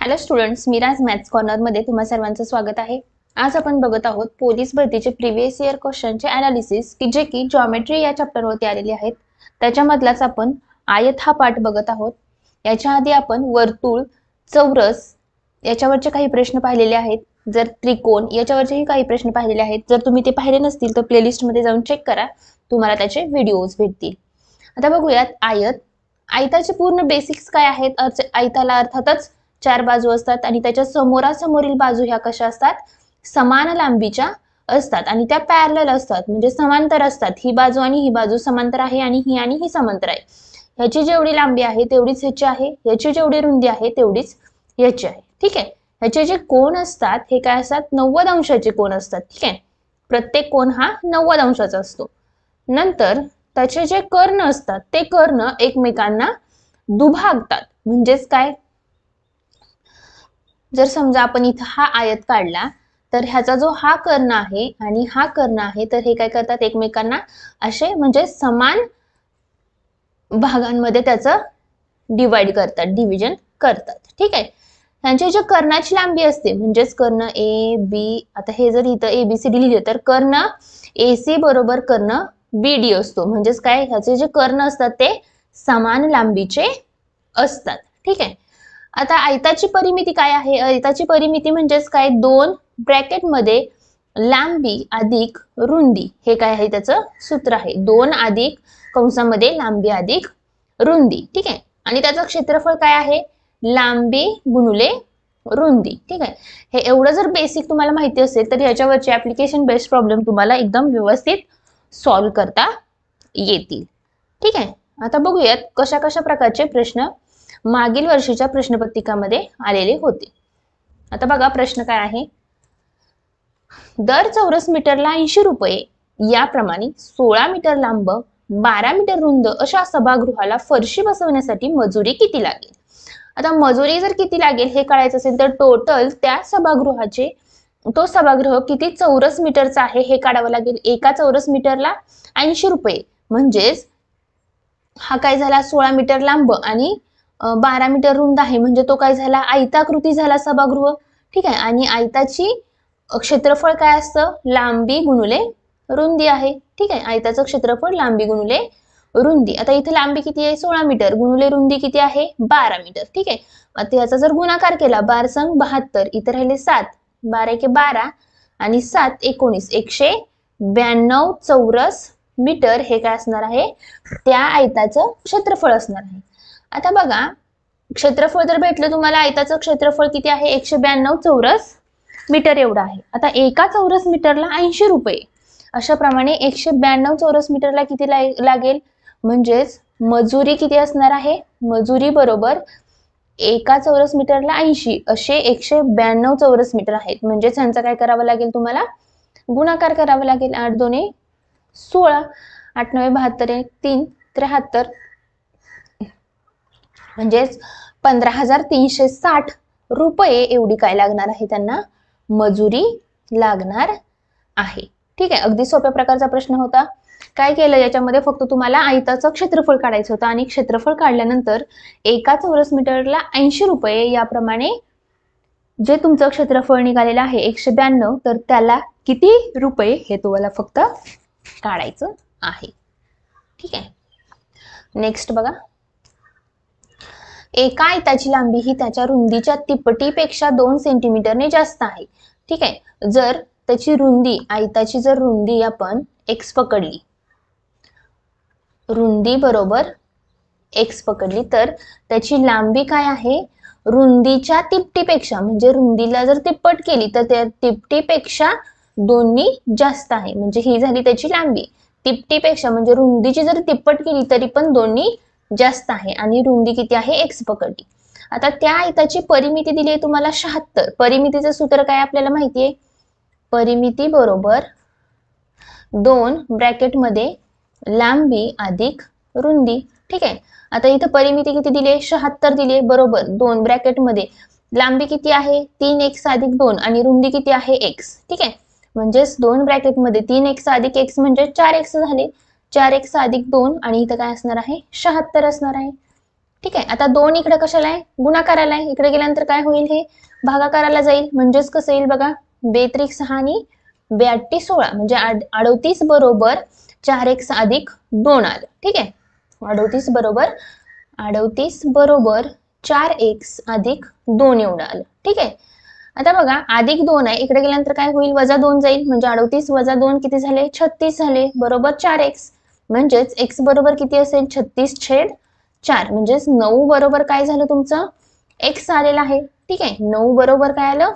Hello students, Miraj maths corner मध्ये तुम्हा सर्वांचं स्वागत आहे। आज आपण बघत आहोत पोलीस भरतीचे प्रीवियस इयर क्वेश्चनचे एनालिसिस की जे की जॉमेट्री या चॅप्टर वरती आलेले आहेत। त्याच्यामधलाच आपण आयत हा पार्ट बघत आहोत। याच्या आधी आपण वर्तुळ, चौरस याच्यावरचे काही प्रश्न पाहिलेले आहेत। जर त्रिकोण याच्यावरचेही काही प्रश्न पाहिलेले आहेत। जर तुम्ही ते पाहिले नसतील तर प्लेलिस्ट मध्ये जाऊन चेक करा, तुम्हाला त्याचे व्हिडिओज भेटतील। आता बघूयात आयत। आयताचे पूर्ण बेसिक्स काय आहेत। आयताला अर्थातच चार बाजू असतात आणि त्याच्या समोरासमोरील बाजू ह्या कशा असतात, समान लांबीच्या असतात आणि त्या पॅरलल असतात, म्हणजे समांतर असतात। ही बाजू आणि ही बाजू समांतर आहे आणि ही समांतर आहे। ह्याची जेवढी लांबी आहे तेवढीच ह्याची आहे, ह्याची जेवढी रुंदी आहे तेवढीच ह्याची आहे। ठीक आहे। ह्याचे जे कोन असतात हे काय असतात, 90 अंशाचे कोन असतात। ठीक आहे। प्रत्येक कोन हा 90 अंशाचा असतो। नंतर त्याचे जे कर्ण असतात ते कर्ण एकमेकांना दुभागतात। म्हणजेच काय, जर समजा आपण इथं हा आयत काढला तर ह्याचा जो हा कर्ण आहे आणि हा कर्ण आहे तर हे काय करतात, एकमेकांना असे म्हणजे समान भागांमध्ये त्याचं डिवाइड करतात, डिव्हिजन करतात। ठीक आहे। ह्यांची जे कर्णाची लांबी असते म्हणजेच कर्ण ए बी, आता हे जर इथं ए बी सी डी लिहिले तर कर्ण ए सी बरोबर कर्ण बी डी असतो। म्हणजेच काय, ह्याचे जे कर्ण असतात ते समान लांबीचे असतात। ठीक आहे। आता आयताची परिमिती काय आहे। आयताची परिमिती म्हणजेच काय, दोन ब्रॅकेट मध्ये लांबी अधिक रुंदी, हे काय आहे त्याचं सूत्र आहे। 2 अधिक कंसामध्ये लांबी अधिक रुंदी। ठीक आहे। आणि त्याचं क्षेत्रफळ काय आहे, लांबी गुणिले रुंदी। ठीक आहे। हे एवढं जर बेसिक तुम्हाला माहिती असेल तर याच्यावरचे ऍप्लिकेशन बेस्ड प्रॉब्लेम तुम्हाला एकदम व्यवस्थित सॉल्व्ह करता येतील। ठीक आहे। आता बघूयात कशा कशा प्रकारचे प्रश्न मागील वर्षीच्या प्रश्नपत्रिकामध्ये आलेले होते। आता बघा प्रश्न काय आहे, दर चौरस मीटरला 80 रुपये याप्रमाणे 16 मीटर लांब 12 मीटर रुंद अशा सभागृहाला फरशी बसवण्यासाठी मजुरी किती लागेल। आता मजुरी जर किती लागेल हे कळायचं असेल तर टोटल त्या सभागृहाचे, तो सभागृह किती चौरस मीटरचा आहे हे काढावं लागेल। एका चौरस मीटरला 80 रुपये म्हणजेच हा काय झाला, 16 मीटर लांब आणि 12 मीटर रुंद आहे, म्हणजे तो काय झाला, आयताकृती झाला सभागृह। ठीक आहे। आणि आयताची क्षेत्रफळ काय असतं, लांबी गुणिले रुंदी आहे। ठीक आहे। आयताचं क्षेत्रफळ लांबी गुणिले रुंदी। आता इथे लांबी किती आहे, 16 मीटर गुणिले रुंदी किती आहे, 12 मीटर। ठीक आहे। आता याचा जर गुणाकार केला, 12 संग 72, इथे राहिले 7, 12 एके 12 आणि 7 19, 192 चौरस मीटर हे काय असणार आहे, त्या आयताचं क्षेत्रफळ असणार आहे। आता बघा क्षेत्रफळ जर भेटलं तुम्हाला, आयताचं क्षेत्रफळ किती आहे, 192 चौरस मीटर एवढं आहे। आता एका चौरस मीटरला 80 रुपये, अशा प्रमाणे 192 चौरस मीटरला किती लागेल, म्हणजेच मजुरी किती असणार आहे, मजुरी बरोबर एका चौरस मीटरला 80 असे 192 चौरस मीटर आहेत। म्हणजेच यांचा काय करावं लागेल, तुम्हाला गुणाकार करावा लागेल। 8 2 16, 8 9 72, 3 73, म्हणजेच 15,360 रुपये एवढी काय लागणार आहे, त्यांना मजुरी लागणार आहे। ठीक आहे। अगदी सोप्या प्रकारचा प्रश्न होता। काय केलं याच्यामध्ये, फक्त तुम्हाला आयताचं क्षेत्रफळ काढायचं होतं आणि क्षेत्रफळ काढल्यानंतर एका चौरस मीटरला 80 रुपये याप्रमाणे जे तुमचं क्षेत्रफळ निघालेलं आहे 192, तर त्याला किती रुपये हे तुम्हाला फक्त काढायचं आहे। ठीक आहे। नेक्स्ट बघा, एका आयताची लांबी ही त्याच्या रुंदीच्या तिपटीपेक्षा 2 सेंटीमीटरने जास्त आहे। ठीक आहे। जर त्याची रुंदी, आयताची जर रुंदी आपण x पकडली, रुंदी बरोबर x पकडली, तर त्याची लांबी काय आहे, रुंदीच्या तिपटीपेक्षा, म्हणजे रुंदीला जर तिप्पट केली तर त्या तिपटीपेक्षा 2 जास्त आहे। म्हणजे ही झाली त्याची लांबी। तिपटीपेक्षा म्हणजे रुंदीची जर तिप्पट केली तरी पण 2 जास्त आहे आणि रुंदी किती आहे, x पकडली। आता त्या आयताची परिमिती दिली आहे तुम्हाला 76। परिमितीचं सूत्र काय आपल्याला माहिती आहे, परिमिती बरोबर 2 ब्रॅकेट मध्ये लांबी अधिक रुंदी। ठीक आहे। आता इथं परिमिती किती दिली आहे, 76 दिली आहे, बरोबर 2 ब्रॅकेट मध्ये लांबी किती आहे, 3x अधिक 2 आणि रुंदी किती आहे, x। ठीक आहे। म्हणजेच 2 ब्रॅकेट मध्ये 3x अधिक x म्हणजे 4x झाले, 4x अधिक 2 आणि इथं काय असणार आहे, 76 असणार आहे। ठीक आहे. आता 2 इकडे कशाला आहे, गुणाकाराला आहे. इकडे गेल्यानंतर काय होईल, हे भागाकाराला जाईल. म्हणजेच कसं येईल बघा, 2 × 6 आणि 2 × 16 म्हणजे 38 बरोबर 4x अधिक 2 आलं. ठीक आहे. 38 बरोबर 4x अधिक 2 एवढं आलं. ठीक आहे. आता बघा अधिक 2 आहे, इकडे गेल्यानंतर काय होईल, -2 जाईल. म्हणजे 38 - 2 किती झाले, 36 झाले. बरोबर 4x म्हणजेच x बरोबर किती असेल, 36/4 म्हणजेच 9 बरोबर काय झालं तुमचं, x आलेला आहे. ठीक आहे. 9 बरोबर काय आलं,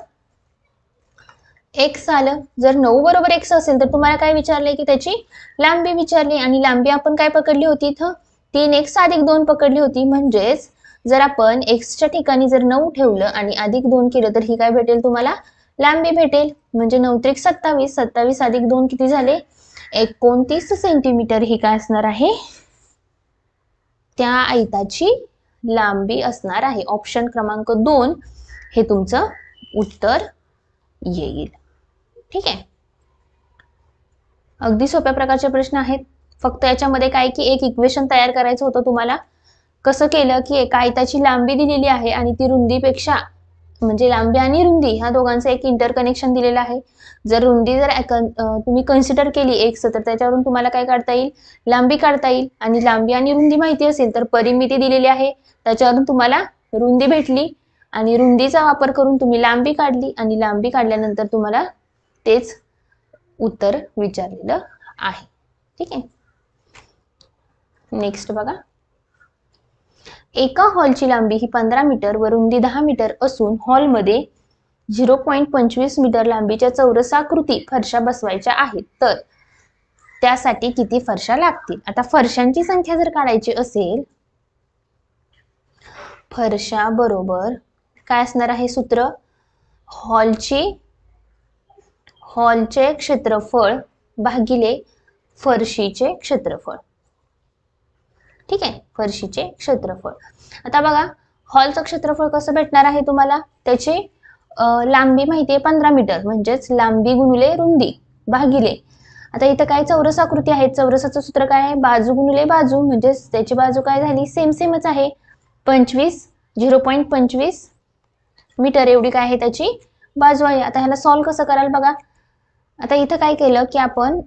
x आलं. जर 9 बरोबर x असेल तर तुम्हाला काय विचारलंय की त्याची लांबी विचारली, आणि लांबी आपण काय पकडली होती इथं, 3x अधिक 2 पकडली होती. म्हणजेच जर आपण x च्या ठिकाणी जर 9 ठेवलं आणि अधिक 2 केलं तर ही काय भेटेल तुम्हाला, लांबी भेटेल. म्हणजे 9 × 3 = 27, 27 अधिक 2 किती झाले, 29 सेंटीमीटर ही काय असणार आहे, त्या आयताची लांबी असणार आहे. ऑप्शन क्रमांक 2 हे तुमचं उत्तर येईल. ठीक आहे. अगदी सोप्या प्रकारचे प्रश्न आहेत. फक्त याच्यामध्ये काय की एक इक्वेशन तयार करायचं होतं तुम्हाला. कसं केलं की एका आयताची लांबी दिलेली आहे आणि ती रुंदीपेक्षा, म्हणजे लांबी आणि रुंदी ह्या दोघांचं एक इंटरकनेक्शन दिलेलं आहे. जर रुंदी जर तुम्ही कन्सिडर केली x, तर त्याच्यावरून तुम्हाला काय काढता येईल, लांबी काढता येईल. आणि लांबी आणि रुंदी माहिती असेल तर परिमिती दिलेली आहे, त्याच्यावरून तुम्हाला रुंदी भेटली आणि रुंदीचा वापर करून तुम्ही लांबी काढली आणि लांबी काढल्यानंतर तुम्हाला तेच उत्तर विचारलेलं आहे. ठीक आहे. नेक्स्ट बघा, एका हॉलची लांबी ही 15 मीटर व रुंदी 10 मीटर असून हॉलमध्ये 0.25 मीटर लांबीच्या चौरसाकृती फरशा बसवायच्या आहेत, तर त्यासाठी किती फरशा लागतील. आता फरशांची संख्या जर काढायची असेल, फरशा बरोबर काय असणार आहे सूत्र, हॉलचे क्षेत्रफळ भागिले फरशीचे क्षेत्रफळ. ठीक आहे. फरशीचे क्षेत्रफळ. आता बघा, हॉलचं क्षेत्रफळ कसं भेटणार आहे तुम्हाला, त्याची लांबी माहिती आहे 15 मीटर, म्हणजेच लांबी गुणिले रुंदी भागिले, आता इथं काय चौरसाकृती आहे, चौरसाचं सूत्र काय आहे, बाजू गुणिले बाजू, म्हणजेच त्याची बाजू काय झाली, सेमच आहे. 0.25 मीटर एवढी काय आहे त्याची बाजू आहे. आता ह्याला सॉल्व कसं कराल बघा. आता इथं काय केलं की आपण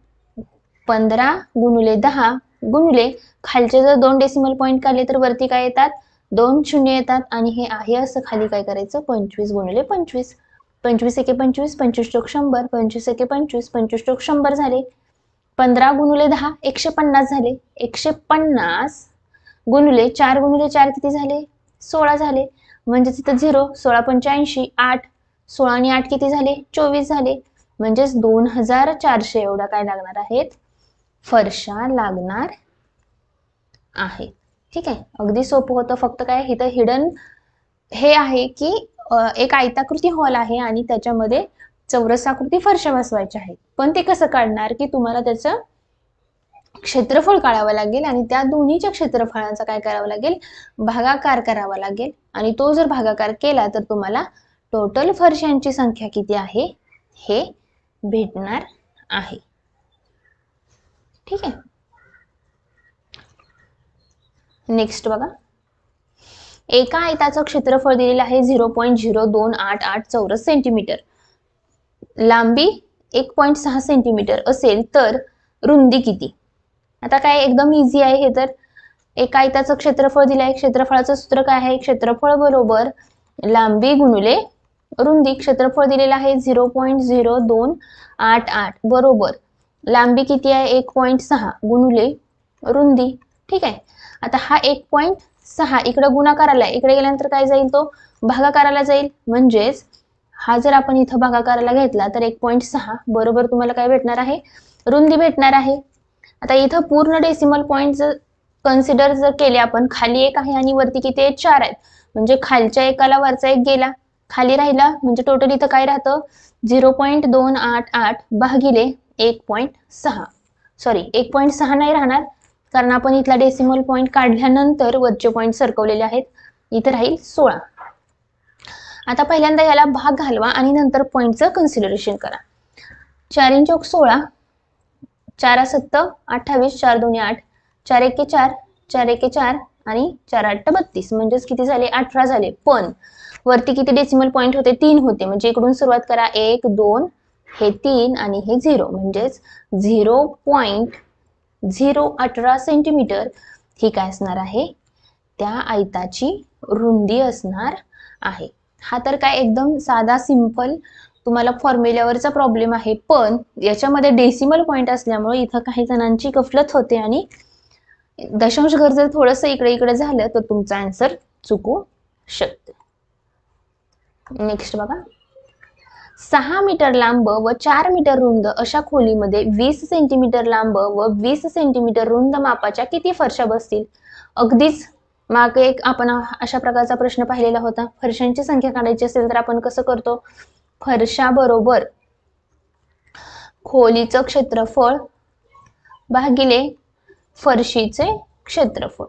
15 × 10 गुणिले खालचे जर 2 डेसिमल पॉईंट काढले तर वरती काय येतात, 2 शून्य येतात. आणि हे आहे असं खाली काय करायचं, 25 × 25, 25 × 25, 25 × 100, 25 × 25, 25 × 100 झाले. 15 × 10 150 झाले. 150 गुणिले 4 × 4 किती झाले, 16 झाले. म्हणजे तिथं 0, 16 × 85, 8, 16 आणि 8 किती झाले, 24 झाले. म्हणजेच 2400 एवढा काय लागणार आहेत, फरशा लागणार आहे. ठीक आहे. अगदी सोपं होतं. फक्त काय इथं हिडन हे आहे की एक आयताकृती हॉल आहे आणि त्याच्यामध्ये चौरसाकृती फरशा बसवायच्या आहेत. पण ते कसं काढणार की तुम्हाला त्याचं क्षेत्रफळ काढावं लागेल आणि त्या दोन्हीच्या क्षेत्रफळांचा काय करावं लागेल, भागाकार करावा लागेल. आणि तो जर भागाकार केला तर तुम्हाला टोटल फरशांची संख्या किती आहे हे भेटणार आहे. ठीक आहे. नेक्स्ट बघा, एका आयताचं क्षेत्रफळ दिलेलं आहे 0.0288 चौरस सेंटीमीटर, लांबी 1.6 सेंटीमीटर असेल तर रुंदी किती. आता काय एकदम इझी आहे हे. तर एका आयताचं क्षेत्रफळ दिलं आहे, क्षेत्रफळाचं सूत्र काय आहे, क्षेत्रफळ बरोबर लांबी गुणिले रुंदी. क्षेत्रफळ दिलेलं आहे 0.0288 बरोबर लांबी किती आहे, 1.6 गुणिले रुंदी. ठीक आहे. आता हा 1.6 इकडे गुणाकाराला आहे, इकडे गेल्यानंतर काय जाईल, तो भागाकाराला जाईल. म्हणजेच हा जर आपण इथं भागाकाराला घेतला तर 1.6 बरोबर तुम्हाला काय भेटणार आहे, रुंदी भेटणार आहे. आता इथं पूर्ण डेसिमल पॉईंट जर कन्सिडर जर केले आपण, खाली 1 आहे आणि वरती किती आहेत, 4 आहेत. म्हणजे खालच्या एकाला वरचा 1 गेला, खाली राहिला. म्हणजे टोटल इथं काय राहतं, 0.288 भागिले 1.6. सॉरी 1.6 नाही राहणार, कारण आपण इथला डेसिमल पॉईंट काढल्यानंतर वरचे पॉईंट सरकवलेले आहेत. इथं राहील 16. आता पहिल्यांदा याला भाग घालवा आणि नंतर पॉईंटचं कन्सिडरेशन करा. 4 × 16, 4 × 7 28, 4 × 2 8, 4 × 1 4, 4 × 1 4 आणि 4×8 32 म्हणजेच किती झाले 18 झाले. पण वरती किती डेसिमल पॉईंट होते 3 होते म्हणजे इकडून सुरुवात करा 1 2 हे 3 आणि हे 0 म्हणजेच 0.018 सेंटीमीटर ही काय असणार आहे त्या आयताची रुंदी असणार आहे. हा तर काय एकदम साधा सिंपल तुम्हाला फॉर्म्युल्यावरचा प्रॉब्लेम आहे, पण याच्यामध्ये डेसिमल पॉइंट असल्यामुळे इथं काही जणांची गफलत होते आणि दशांश घर जर थोडंसं इकडे इकडे झालं तर तुमचा आन्सर चुकू शकते. नेक्स्ट बघा, 6 मीटर लांब व 4 मीटर रुंद अशा खोलीमध्ये 20 सेंटीमीटर लांब व 20 सेंटीमीटर रुंद मापाच्या किती फरशा बसतील? अगदीच मागे एक आपण अशा प्रकारचा प्रश्न पाहिलेला होता. फरशांची संख्या काढायची असेल तर आपण कसं करतो, फरशा बरोबर खोलीचं क्षेत्रफळ भागिले फरशीचे क्षेत्रफळ.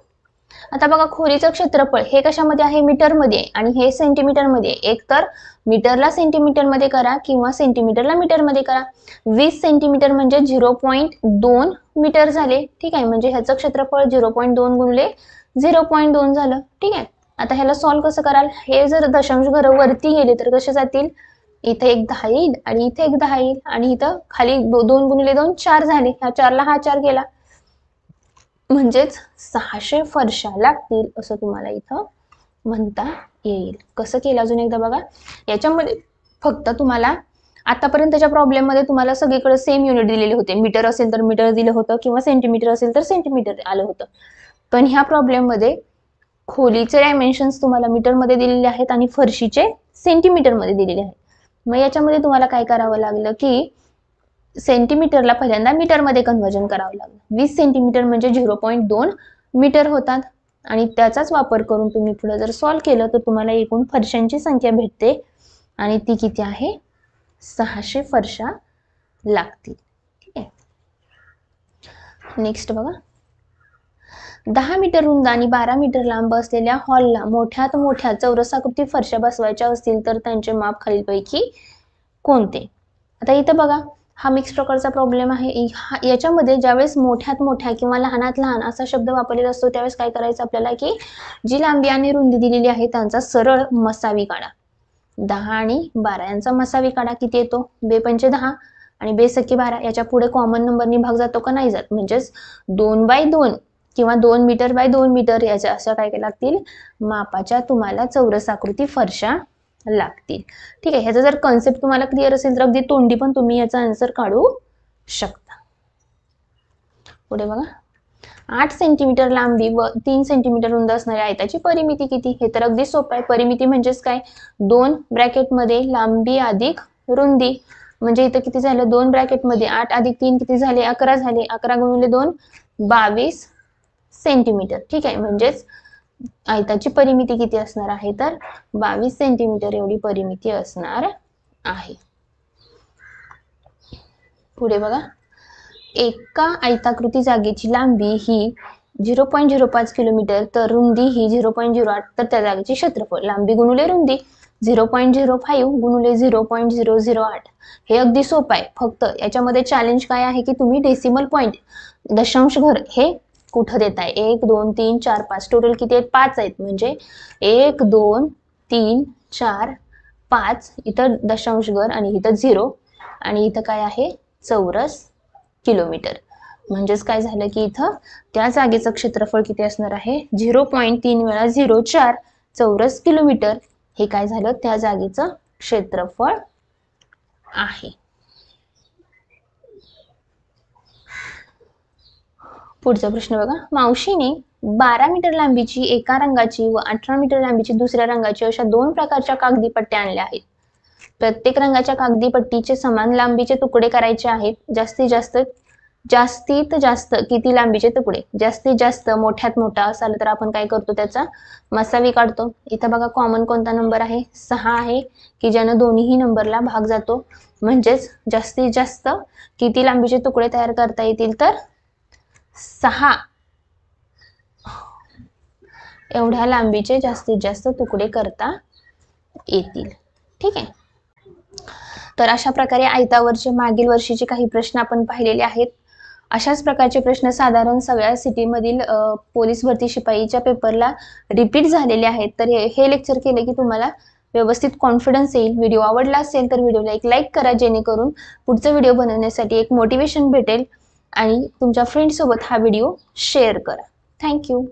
आता बघा खोलीचं क्षेत्रफळ हे कशामध्ये आहे मीटरमध्ये आहे आणि हे सेंटीमीटरमध्ये आहे. एक तर मीटरला सेंटीमीटरमध्ये करा किंवा सेंटीमीटरला मीटरमध्ये करा. 20 सेंटीमीटर म्हणजे 0.2 मीटर झाले. ठीक आहे, म्हणजे ह्याचं क्षेत्रफळ 0.2 गुणिले 0.2 झालं. ठीक आहे, आता ह्याला सॉल्व्ह कसं कराल, हे जर दशांश घर वरती गेले तर कसे जातील, इथे एक 10 येईल आणि इथे एक 10 येईल आणि इथं खाली 2 गुणिले 2 4 झाले. ह्या 4ला हा 4 गेला म्हणजेच 600 फरशा लागतील असं तुम्हाला इथं म्हणता येईल. कसं केलं अजून एकदा बघा, याच्यामध्ये फक्त तुम्हाला आतापर्यंतच्या प्रॉब्लेम मध्ये तुम्हाला सगळीकडे सेम युनिट दिलेले होते. मीटर असेल तर मीटर दिलं होतं किंवा सेंटीमीटर असेल तर सेंटीमीटर आलं होतं. पण ह्या प्रॉब्लेम मध्ये खोलीचे डायमेन्शन्स तुम्हाला मीटरमध्ये दिलेले आहेत आणि फरशीचे सेंटीमीटरमध्ये दिलेले आहेत. मग याच्यामध्ये तुम्हाला काय करावं लागलं की सेंटीमीटरला पहिल्यांदा मीटरमध्ये कन्व्हर्जन करावं लागलं. 20 सेंटीमीटर म्हणजे 0.2 मीटर होतात आणि त्याचाच वापर करून तुम्ही पुढे जर सॉल्व्ह केलं तर तुम्हाला एकूण फरशांची संख्या भेटते आणि ती किती आहे 600 फरशा लागतील. ठीक आहे, नेक्स्ट बघा, 10 मीटर रुंद आणि 12 मीटर लांब असलेल्या हॉलला मोठ्यात मोठ्या चौरसाकृती फरशा बसवायच्या असतील तर त्यांचे माप खालीलपैकी कोणते? आता इथं बघा हा मिक्स प्रकारचा प्रॉब्लेम आहे. याच्यामध्ये ज्यावेळेस मोठ्यात मोठ्या किंवा लहानात लहान असा शब्द वापरलेला असतो त्यावेळेस काय करायचं आपल्याला की जी लांबी आणि रुंदी दिलेली आहे त्यांचा सरळ मसावी काढा. 10 आणि 12 यांचा मसावी काढा. किती येतो, 2×5 आणि 2×12. याच्या पुढे कॉमन नंबरनी भाग जातो का नाही जात, म्हणजेच 2/2 किंवा 2 मीटर बाय 2 मीटर याच्या अशा काय लागतील मापाच्या तुम्हाला चौरसाकृती फरशा लागतील. ठीक आहे, ह्याचा जर कॉन्सेप्ट तुम्हाला क्लिअर असेल तर अगदी तोंडी पण तुम्ही याचा आन्सर काढू शकता. पुढे बघा, 8 सेंटीमीटर लांबी व 3 सेंटीमीटर रुंद असणाऱ्या आयताची परिमिती किती? हे तर अगदी सोपं आहे. परिमिती म्हणजेच काय, 2 ब्रॅकेटमध्ये लांबी अधिक रुंदी म्हणजे इथं किती झालं 2 ब्रॅकेटमध्ये 8 अधिक 3 किती झाले 11 झाले. 11 गुणिले 2 22 सेंटीमीटर. ठीक आहे, म्हणजेच आयताची परिमिती किती असणार आहे तर 22 सेंटीमीटर एवढी परिमिती असणार आहे. पुढे बघा, एका आयताकृती जागेची लांबी ही 0.05 किलोमीटर तर रुंदी ही 0.08 तर त्या जागेचे क्षेत्रफळ लांबी गुणिले रुंदी 0.05 गुणिले 0.008. हे अगदी सोपं आहे. फक्त याच्यामध्ये चॅलेंज काय आहे की तुम्ही डेसिमल पॉइंट दशांश घर हे कुठं देताय, 1 2 3 4 5 टोटल किती आहेत 5 आहेत. म्हणजे 1 2 3 4 5 इथं दशांश घर आणि इथं 0 आणि इथं काय आहे चौरस किलोमीटर. म्हणजेच काय झालं की इथं त्या जागेचं क्षेत्रफळ किती असणार आहे 0.3 वेळा 0.4 चौरस किलोमीटर. हे काय झालं त्या जागेचं क्षेत्रफळ आहे. पुढचा प्रश्न बघा, मावशीने 12 मीटर लांबीची एका रंगाची व 18 मीटर लांबीची दुसऱ्या रंगाची अशा 2 प्रकारच्या कागदी पट्ट्या आणल्या आहेत. प्रत्येक रंगाच्या कागदी पट्टीचे समान लांबीचे तुकडे करायचे आहेत. जास्तीत जास्त किती लांबीचे तुकडे, जास्तीत जास्त मोठ्यात मोठा असाल तर आपण काय करतो त्याचा मसावी काढतो. इथं बघा कॉमन कोणता नंबर आहे 6 आहे की ज्यानं दोन्ही नंबरला भाग जातो. म्हणजेच जास्तीत जास्त किती लांबीचे तुकडे तयार करता येतील तर 6 एवढ्या लांबीचे जास्तीत जास्त तुकडे करता येतील. ठीक आहे, तर अशा प्रकारे आयतावरचे मागील वर्षीचे काही प्रश्न आपण पाहिलेले आहेत. अशाच प्रकारचे प्रश्न साधारण सगळ्या सिटीमधील पोलीस भरती शिपाईच्या पेपरला रिपीट झालेले आहेत. तर हे लेक्चर केले की तुम्हाला व्यवस्थित कॉन्फिडन्स येईल. व्हिडिओ आवडला असेल तर व्हिडिओला एक लाईक करा, जेणेकरून पुढचा व्हिडिओ बनवण्यासाठी एक मोटिवेशन भेटेल. आणि तुमच्या फ्रेंड्ससोबत हा व्हिडिओ शेअर करा. थँक्यू.